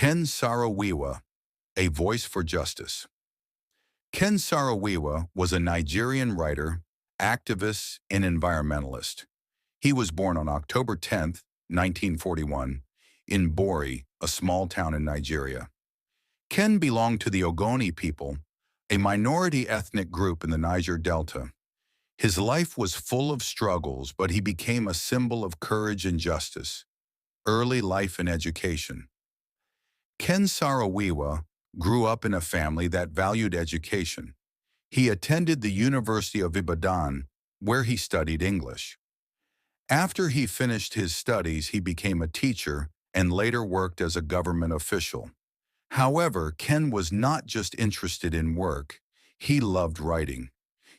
Ken Saro-Wiwa, A Voice for Justice. Ken Saro-Wiwa was a Nigerian writer, activist, and environmentalist. He was born on October 10, 1941, in Bori, a small town in Nigeria. Ken belonged to the Ogoni people, a minority ethnic group in the Niger Delta. His life was full of struggles, but he became a symbol of courage and justice. Early life and education. Ken Saro-Wiwa grew up in a family that valued education. He attended the University of Ibadan, where he studied English. After he finished his studies, he became a teacher and later worked as a government official. However, Ken was not just interested in work. He loved writing.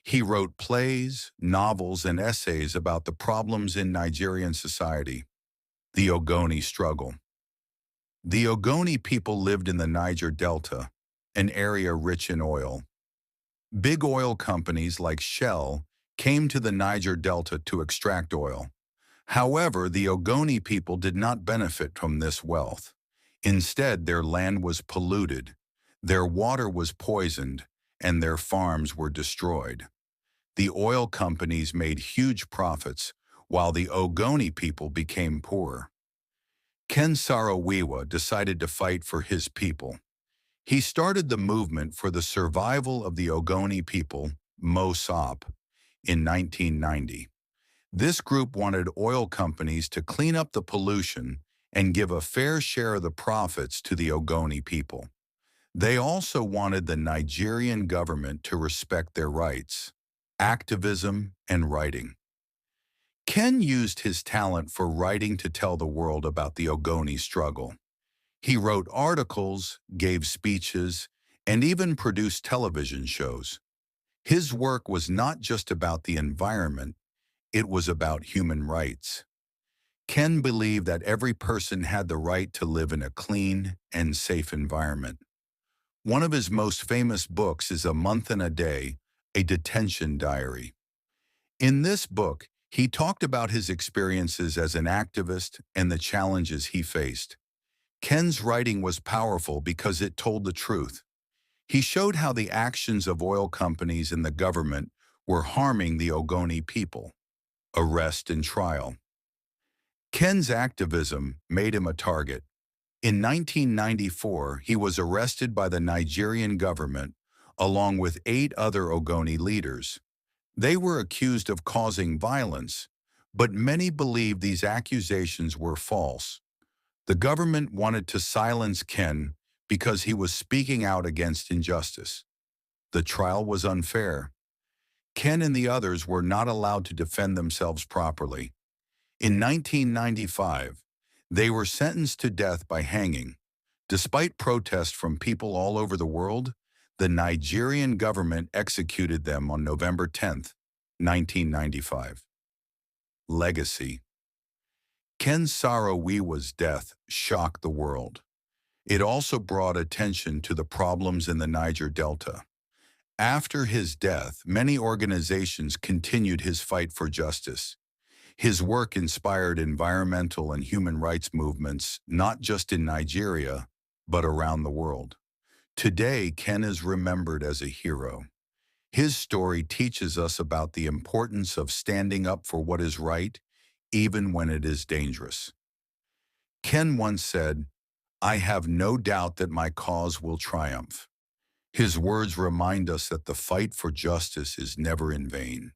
He wrote plays, novels, and essays about the problems in Nigerian society. The Ogoni struggle. The Ogoni people lived in the Niger Delta, an area rich in oil. Big oil companies like Shell came to the Niger Delta to extract oil. However, the Ogoni people did not benefit from this wealth. Instead, their land was polluted, their water was poisoned, and their farms were destroyed. The oil companies made huge profits, while the Ogoni people became poor. Ken Saro-Wiwa decided to fight for his people. He started the movement for the survival of the Ogoni people, MOSOP, in 1990. This group wanted oil companies to clean up the pollution and give a fair share of the profits to the Ogoni people. They also wanted the Nigerian government to respect their rights, activism, and writing. Ken used his talent for writing to tell the world about the Ogoni struggle. He wrote articles, gave speeches, and even produced television shows. His work was not just about the environment, it was about human rights. Ken believed that every person had the right to live in a clean and safe environment. One of his most famous books is A Month and a Day, a Detention Diary. In this book, he talked about his experiences as an activist and the challenges he faced. Ken's writing was powerful because it told the truth. He showed how the actions of oil companies and the government were harming the Ogoni people. Arrest and trial. Ken's activism made him a target. In 1994, he was arrested by the Nigerian government along with 8 other Ogoni leaders. They were accused of causing violence, but many believed these accusations were false. The government wanted to silence Ken because he was speaking out against injustice. The trial was unfair. Ken and the others were not allowed to defend themselves properly. In 1995, they were sentenced to death by hanging. Despite protests from people all over the world, the Nigerian government executed them on November 10, 1995. Legacy. Ken Saro-Wiwa's death shocked the world. It also brought attention to the problems in the Niger Delta. After his death, many organizations continued his fight for justice. His work inspired environmental and human rights movements, not just in Nigeria, but around the world. Today, Ken is remembered as a hero. His story teaches us about the importance of standing up for what is right, even when it is dangerous. Ken once said, "I have no doubt that my cause will triumph." His words remind us that the fight for justice is never in vain.